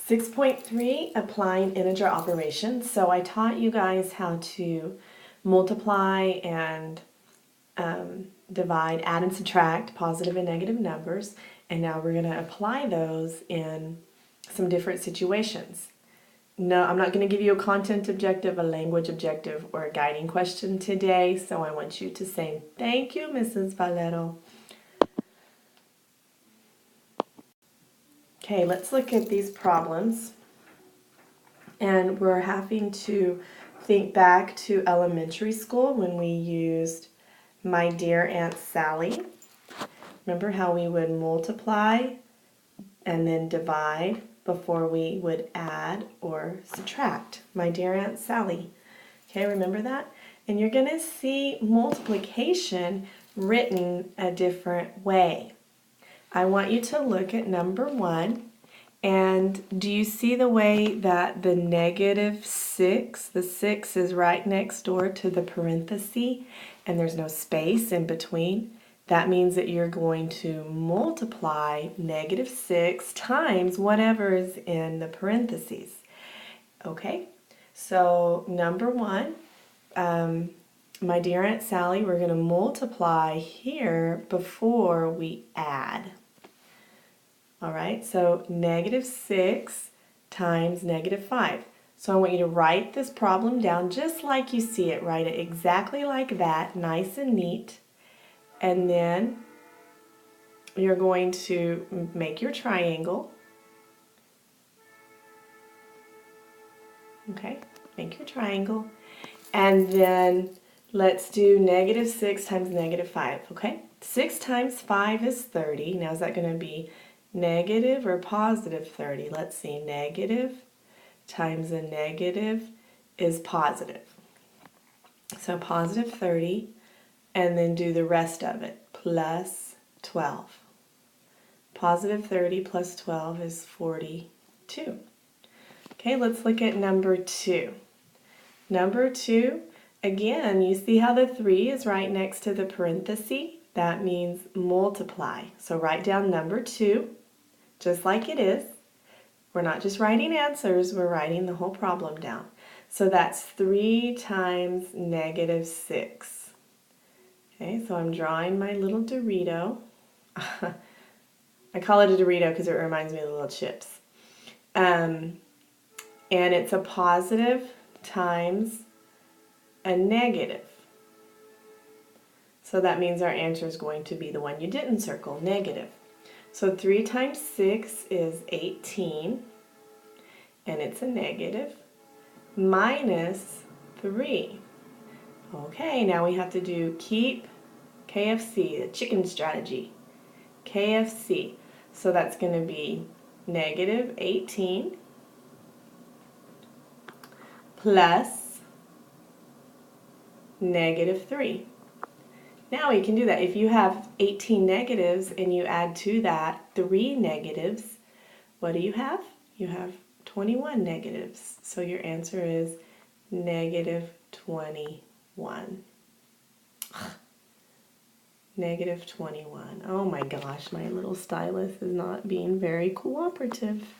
6.3, applying integer operations. So I taught you guys how to multiply and divide, add and subtract positive and negative numbers. And now we're going to apply those in some different situations. No, I'm not going to give you a content objective, a language objective, or a guiding question today. So I want you to say, thank you, Mrs. Valero. Okay, let's look at these problems. And we're having to think back to elementary school when we used My Dear Aunt Sally. Remember how we would multiply and then divide before we would add or subtract. My Dear Aunt Sally. Okay, remember that? And you're going to see multiplication written a different way. I want you to look at number 1. And do you see the way that the -6, the 6 is right next door to the parenthesis and there's no space in between? That means that you're going to multiply -6 times whatever is in the parentheses. Okay, so number 1, My Dear Aunt Sally, we're going to multiply here before we add. All right, so -6 times -5. So I want you to write this problem down just like you see it. Write it exactly like that, nice and neat. And then you're going to make your triangle. Okay, make your triangle. And then let's do -6 times -5, okay? 6 times 5 is 30. Now is that going to be negative or positive 30? Let's see, negative times a negative is positive. So positive 30, and then do the rest of it, plus 12. Positive 30 plus 12 is 42. Okay, let's look at number 2. Number 2, again, you see how the 3 is right next to the parenthesis? That means multiply. So write down number 2. Just like it is. We're not just writing answers, we're writing the whole problem down. So that's 3 times -6. Okay, so I'm drawing my little Dorito. I call it a Dorito because it reminds me of the little chips. And it's a positive times a negative. So that means our answer is going to be the one you didn't circle, negative. So 3 times 6 is 18, and it's a negative, minus 3. Okay, now we have to do keep KFC, the chicken strategy. KFC. So that's going to be -18 plus -3. Now we can do that. If you have 18 negatives and you add to that 3 negatives, what do you have? You have 21 negatives. So your answer is -21. -21. Oh my gosh, my little stylus is not being very cooperative.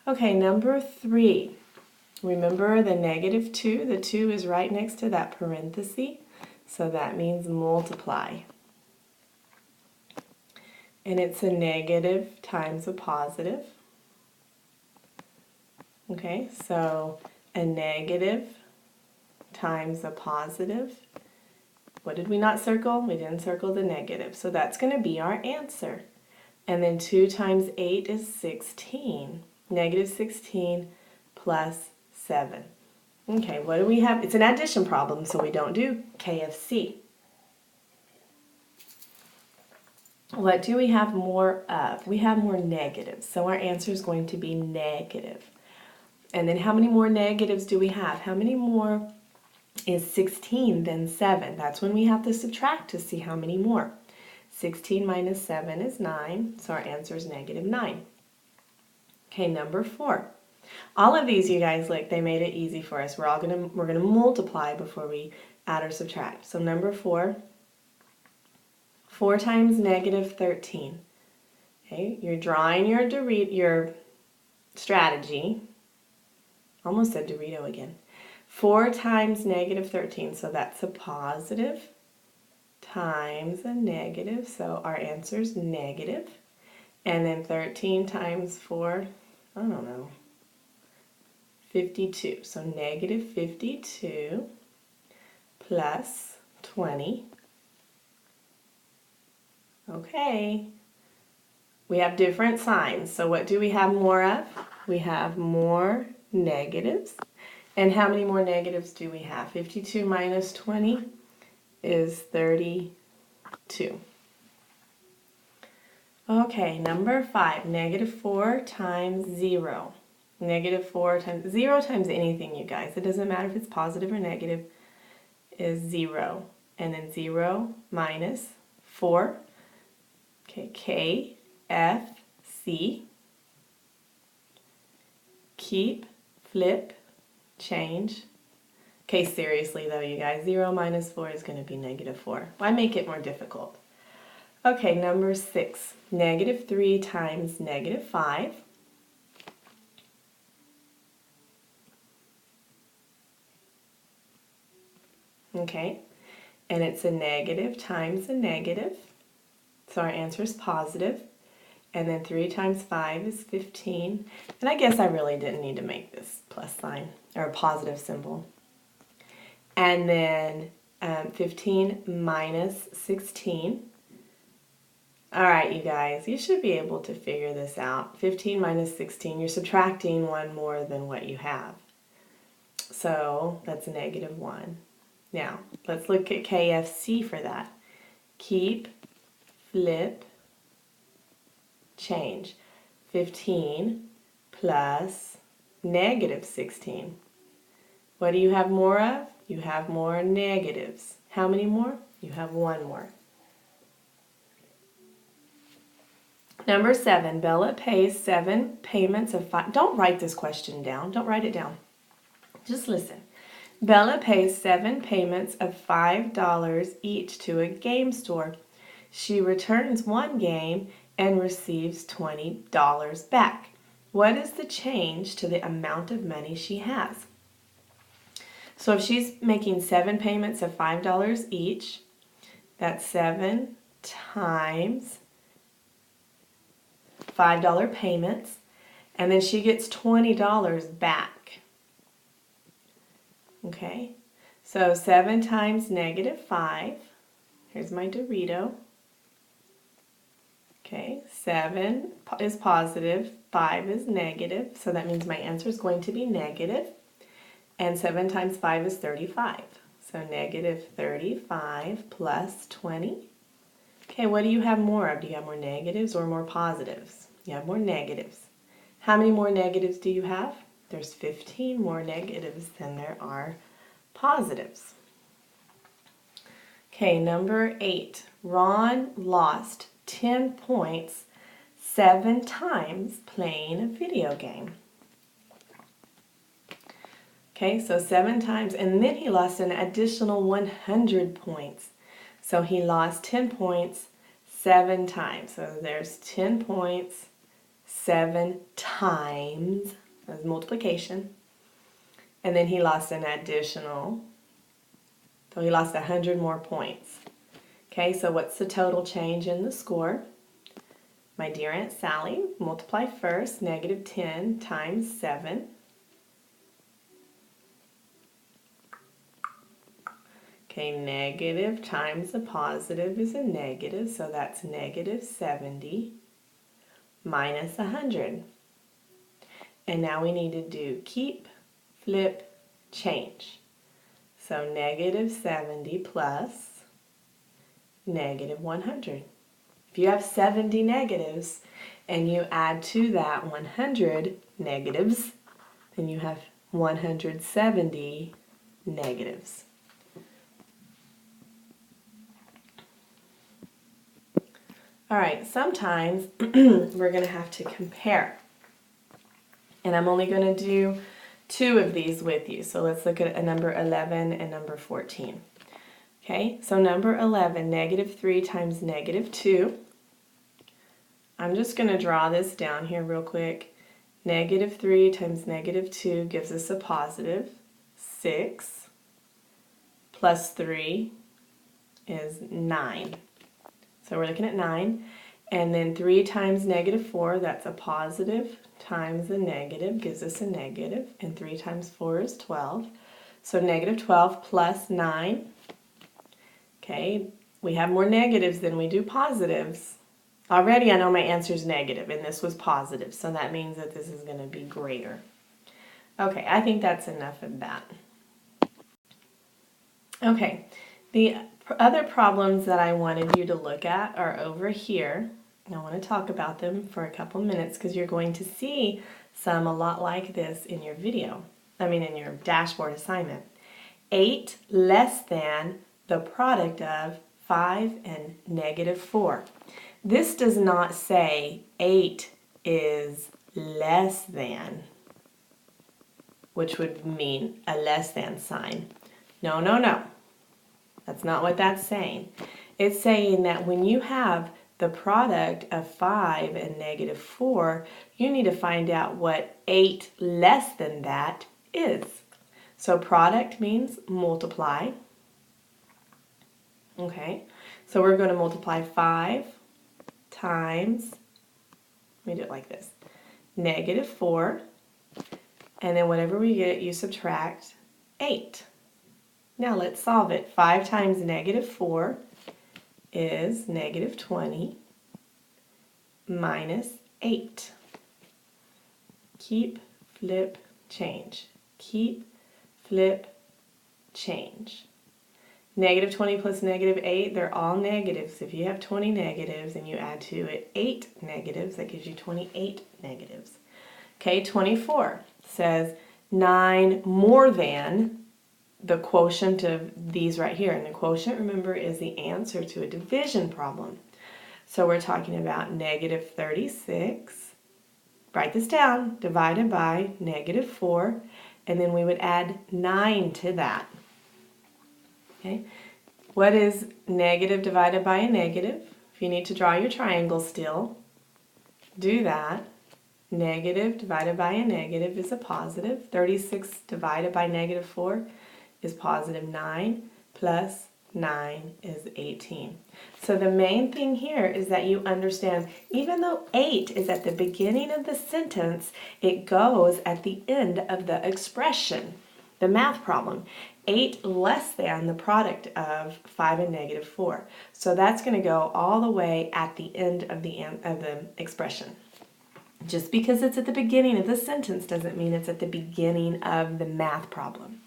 Okay, number 3. Remember the -2? The 2 is right next to that parenthesis. So that means multiply. And it's a negative times a positive. Okay, so a negative times a positive. What did we not circle? We didn't circle the negative. So that's going to be our answer. And then 2 times 8 is 16. -16 plus 7. Okay, what do we have? It's an addition problem, so we don't do KFC. What do we have more of? We have more negatives, so our answer is going to be negative. And then how many more negatives do we have? How many more is 16 than 7? That's when we have to subtract to see how many more. 16 minus 7 is 9, so our answer is -9. Okay, number 4. All of these, you guys, look, they made it easy for us. We're gonna multiply before we add or subtract. So number 4, 4 times -13. Okay, you're drawing your strategy, almost said Dorito again, 4 times negative 13, so that's a positive times a negative, so our answer is negative. And then 13 times 4, I don't know, 52. So negative 52 plus 20. Okay, we have different signs. So what do we have more of? We have more negatives. And how many more negatives do we have? 52 minus 20 is 32. Okay, number 5, negative 4 times 0. Negative 4 times 0 times anything, you guys. It doesn't matter if it's positive or negative, is 0. And then 0 minus 4. Okay, K, F, C. Keep, flip, change. Okay, seriously though, you guys. 0 minus 4 is going to be negative 4. Why make it more difficult? Okay, number 6. Negative 3 times negative 5. Okay, and it's a negative times a negative. So our answer is positive. And then 3 times 5 is 15. And I guess I really didn't need to make this plus sign or a positive symbol. And then 15 minus 16. All right, you guys, you should be able to figure this out. 15 minus 16, you're subtracting one more than what you have. So that's negative 1. Now, let's look at KFC for that. Keep, flip, change. 15 plus negative 16. What do you have more of? You have more negatives. How many more? You have one more. Number 7, Bella pays 7 payments of 5. Don't write this question down. Don't write it down. Just listen. Bella pays 7 payments of $5 each to a game store. She returns one game and receives $20 back. What is the change to the amount of money she has? So if she's making 7 payments of $5 each, that's 7 times $5 payments, and then she gets $20 back. Okay, so 7 times negative 5. Here's my Dorito. Okay, 7 is positive, 5 is negative, so that means my answer is going to be negative. And 7 times 5 is 35. So negative 35 plus 20. Okay, what do you have more of? Do you have more negatives or more positives? You have more negatives. How many more negatives do you have? There's 15 more negatives than there are positives. Okay, number 8. Ron lost 10 points 7 times playing a video game. Okay, so 7 times, and then he lost an additional 100 points. So he lost 10 points 7 times. So there's 10 points 7 times, that's multiplication. And then he lost an additional, so he lost 100 more points. Okay, so what's the total change in the score? My dear Aunt Sally, multiply first, negative 10 times 7. Okay, negative times a positive is a negative, so that's negative 70 minus 100. And now we need to do keep, flip, change. So negative 70 plus negative 100. If you have 70 negatives and you add to that 100 negatives, then you have 170 negatives. All right, sometimes we're going to have to compare. And I'm only going to do 2 of these with you. So let's look at a number 11 and number 14. Okay, so number 11, negative 3 times negative 2. I'm just going to draw this down here real quick. Negative 3 times negative 2 gives us a positive 6. Plus 3 is 9. So we're looking at 9. And then 3 times negative 4, that's a positive times a negative, gives us a negative. And 3 times 4 is 12. So negative 12 plus 9. Okay, we have more negatives than we do positives. Already I know my answer is negative, and this was positive, so that means that this is going to be greater. Okay, I think that's enough of that. Okay, the other problems that I wanted you to look at are over here. I want to talk about them for a couple minutes because you're going to see some a lot like this in your in your dashboard assignment. 8 less than the product of 5 and negative 4. This does not say 8 is less than, which would mean a less than sign. No, no, no. That's not what that's saying. It's saying that when you have the product of 5 and negative 4, you need to find out what 8 less than that is. So product means multiply. Okay, so we're going to multiply 5 times, let me do it like this, negative 4, and then whatever we get, you subtract 8. Now let's solve it. 5 times negative 4 is negative 20 minus 8. Keep, flip, change. Keep, flip, change. Negative 20 plus negative 8, they're all negatives. If you have 20 negatives and you add to it 8 negatives, that gives you 28 negatives. Okay, 24 says 9 more than the quotient of these right here. And the quotient, remember, is the answer to a division problem. So we're talking about negative 36. Write this down, divided by negative 4, and then we would add 9 to that. Okay, what is negative divided by a negative? If you need to draw your triangle still, do that. Negative divided by a negative is a positive. 36 divided by negative 4 is positive 9, plus 9 is 18. So the main thing here is that you understand, even though 8 is at the beginning of the sentence, it goes at the end of the expression, the math problem. 8 less than the product of 5 and negative 4. So that's going to go all the way at the end of the expression. Just because it's at the beginning of the sentence doesn't mean it's at the beginning of the math problem.